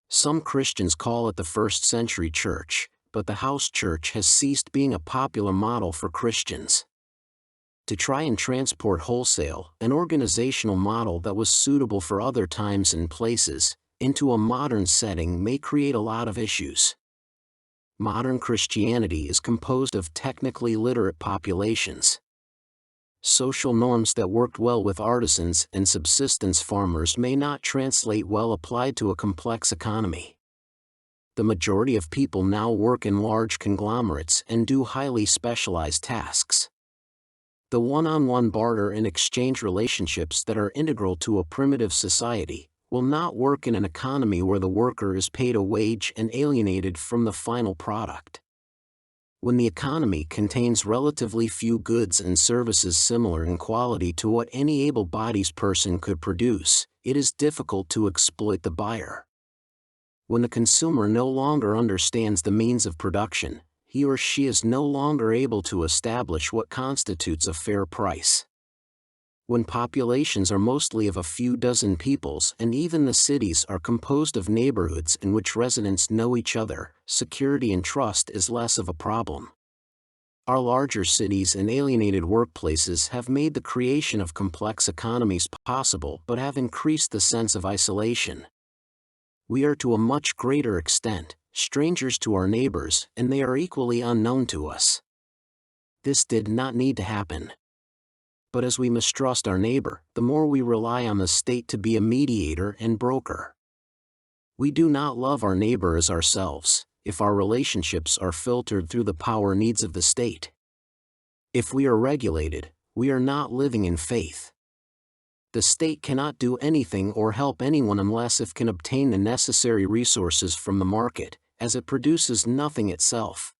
Some Christians call it the first-century church, but the house church has ceased being a popular model for Christians. To try and transport wholesale, an organizational model that was suitable for other times and places, into a modern setting may create a lot of issues. Modern Christianity is composed of technically literate populations. Social norms that worked well with artisans and subsistence farmers may not translate well applied to a complex economy. The majority of people now work in large conglomerates and do highly specialized tasks. The one-on-one barter and exchange relationships that are integral to a primitive society will not work in an economy where the worker is paid a wage and alienated from the final product. When the economy contains relatively few goods and services similar in quality to what any able-bodied person could produce, it is difficult to exploit the buyer. When the consumer no longer understands the means of production, he or she is no longer able to establish what constitutes a fair price. When populations are mostly of a few dozen peoples and even the cities are composed of neighborhoods in which residents know each other, security and trust is less of a problem. Our larger cities and alienated workplaces have made the creation of complex economies possible but have increased the sense of isolation. We are to a much greater extent strangers to our neighbors, and they are equally unknown to us. This did not need to happen. But as we mistrust our neighbor, the more we rely on the state to be a mediator and broker. We do not love our neighbor as ourselves, if our relationships are filtered through the power needs of the state. If we are regulated, we are not living in faith. The state cannot do anything or help anyone unless it can obtain the necessary resources from the market, as it produces nothing itself.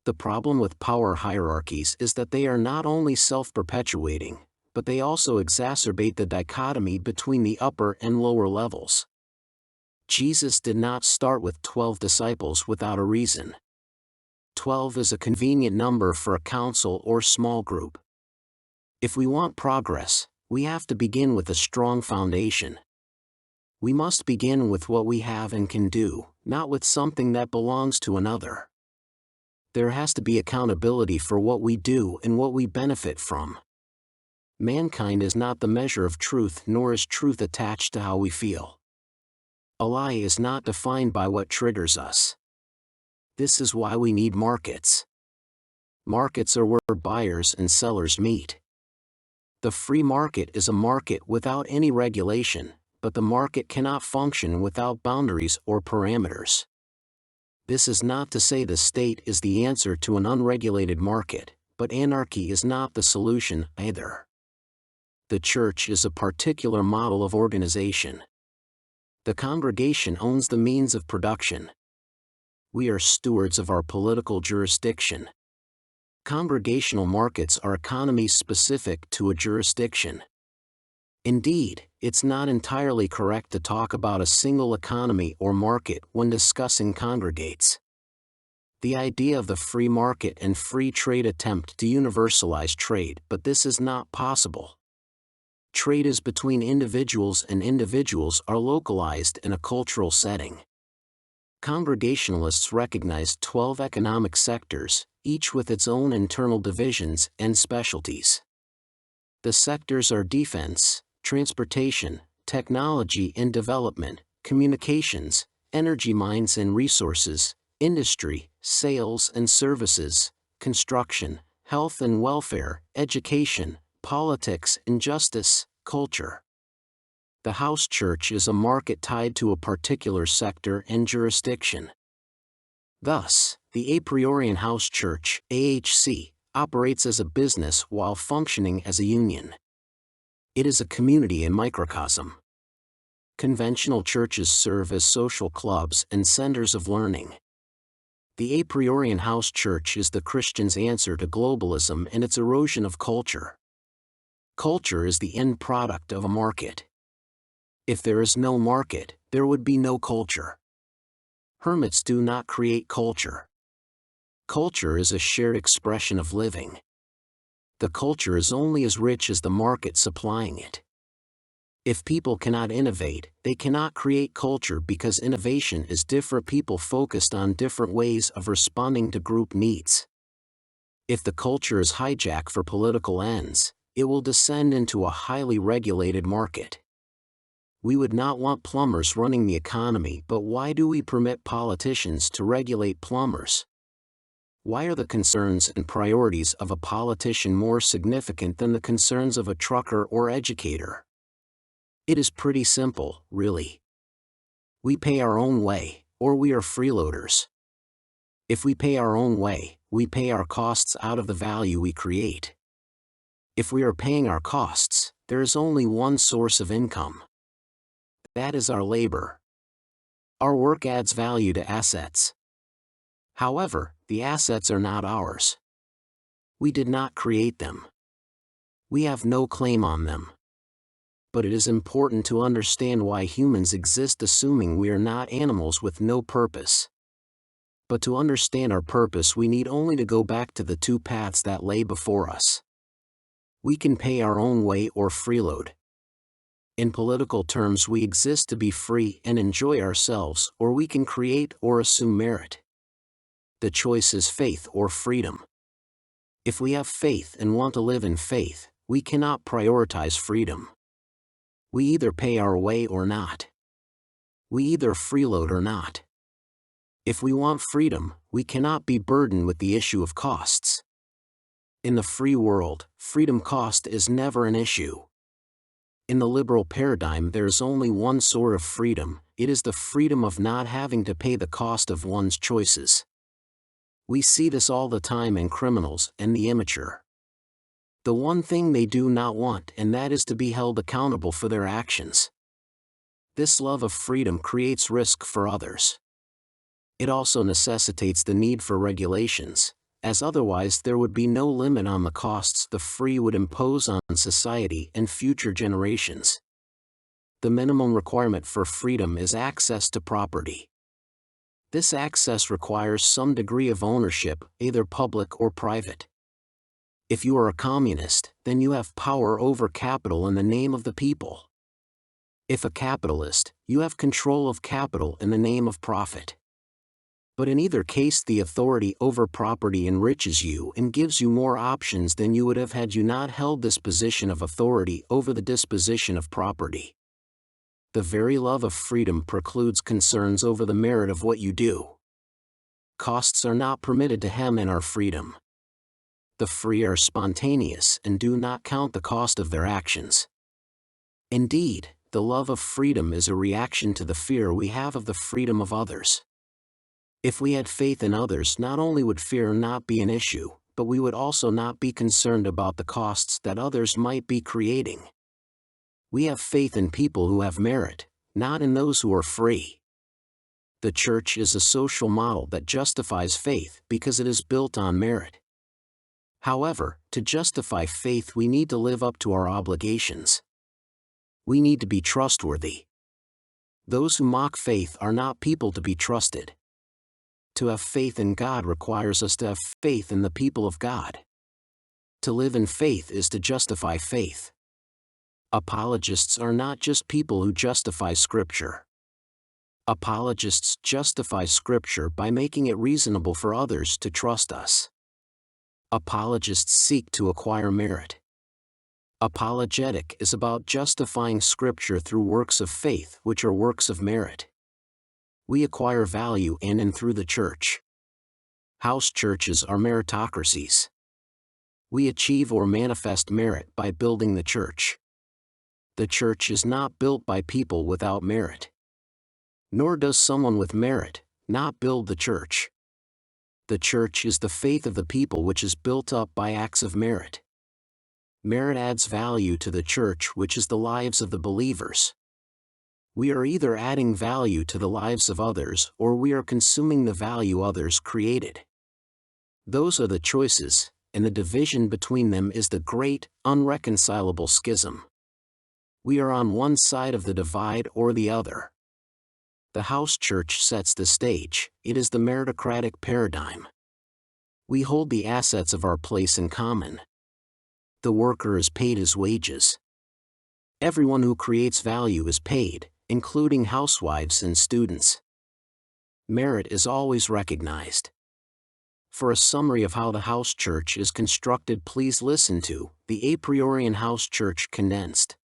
The problem with power hierarchies is that they are not only self-perpetuating, but they also exacerbate the dichotomy between the upper and lower levels. Jesus did not start with 12 disciples without a reason. 12 is a convenient number for a council or small group. If we want progress, we have to begin with a strong foundation. We must begin with what we have and can do, not with something that belongs to another. There has to be accountability for what we do and what we benefit from. Mankind is not the measure of truth, nor is truth attached to how we feel. A lie is not defined by what triggers us. This is why we need markets. Markets are where buyers and sellers meet. The free market is a market without any regulation, but the market cannot function without boundaries or parameters. This is not to say the state is the answer to an unregulated market, but anarchy is not the solution either. The church is a particular model of organization. The congregation owns the means of production. We are stewards of our political jurisdiction. Congregational markets are economies specific to a jurisdiction. Indeed, it's not entirely correct to talk about a single economy or market when discussing congregates. The idea of the free market and free trade attempt to universalize trade, but this is not possible. Trade is between individuals, and individuals are localized in a cultural setting. Congregationalists recognize 12 economic sectors, each with its own internal divisions and specialties. The sectors are defense, transportation, technology and development, communications, energy mines and resources, industry, sales and services, construction, health and welfare, education, politics and justice, culture. The house church is a market tied to a particular sector and jurisdiction. Thus, the a priori house church, AHC, operates as a business while functioning as a union. It is a community in microcosm. Conventional churches serve as social clubs and centers of learning. The a priori house church is the Christian's answer to globalism and its erosion of culture. Culture is the end product of a market. If there is no market, there would be no culture. Hermits do not create culture. Culture is a shared expression of living. The culture is only as rich as the market supplying it. If people cannot innovate, they cannot create culture because innovation is different people focused on different ways of responding to group needs. If the culture is hijacked for political ends, it will descend into a highly regulated market. We would not want plumbers running the economy, but why do we permit politicians to regulate plumbers? Why are the concerns and priorities of a politician more significant than the concerns of a trucker or educator? It is pretty simple, really. We pay our own way, or we are freeloaders. If we pay our own way, we pay our costs out of the value we create. If we are paying our costs, there is only one source of income. That is our labor. Our work adds value to assets. However, the assets are not ours. We did not create them. We have no claim on them. But it is important to understand why humans exist, assuming we are not animals with no purpose. But to understand our purpose, we need only to go back to the two paths that lay before us. We can pay our own way or freeload. In political terms, we exist to be free and enjoy ourselves, or we can create or assume merit. The choice is faith or freedom. If we have faith and want to live in faith, we cannot prioritize freedom. We either pay our way or not. We either freeload or not. If we want freedom, we cannot be burdened with the issue of costs. In the free world, freedom cost is never an issue. In the liberal paradigm, there is only one sort of freedom. It is the freedom of not having to pay the cost of one's choices. We see this all the time in criminals and the immature. The one thing they do not want, and that is to be held accountable for their actions. This love of freedom creates risk for others. It also necessitates the need for regulations, as otherwise there would be no limit on the costs the free would impose on society and future generations. The minimum requirement for freedom is access to property. This access requires some degree of ownership, either public or private. If you are a communist, then you have power over capital in the name of the people. If a capitalist, you have control of capital in the name of profit. But in either case, the authority over property enriches you and gives you more options than you would have had you not held this position of authority over the disposition of property. The very love of freedom precludes concerns over the merit of what you do. Costs are not permitted to hem in our freedom. The free are spontaneous and do not count the cost of their actions. Indeed, the love of freedom is a reaction to the fear we have of the freedom of others. If we had faith in others, not only would fear not be an issue, but we would also not be concerned about the costs that others might be creating. We have faith in people who have merit, not in those who are free. The church is a social model that justifies faith because it is built on merit. However, to justify faith, we need to live up to our obligations. We need to be trustworthy. Those who mock faith are not people to be trusted. To have faith in God requires us to have faith in the people of God. To live in faith is to justify faith. Apologists are not just people who justify Scripture. Apologists justify Scripture by making it reasonable for others to trust us. Apologists seek to acquire merit. Apologetic is about justifying Scripture through works of faith, which are works of merit. We acquire value in and through the church. House churches are meritocracies. We achieve or manifest merit by building the church. The church is not built by people without merit. Nor does someone with merit not build the church. The church is the faith of the people which is built up by acts of merit. Merit adds value to the church, which is the lives of the believers. We are either adding value to the lives of others, or we are consuming the value others created. Those are the choices, and the division between them is the great, unreconcilable schism. We are on one side of the divide or the other. The house church sets the stage. It is the meritocratic paradigm. We hold the assets of our place in common. The worker is paid his wages. everyone who creates value is paid, including housewives and students. Merit is always recognized. For a summary of how the house church is constructed, please listen to the a priorian house church condensed.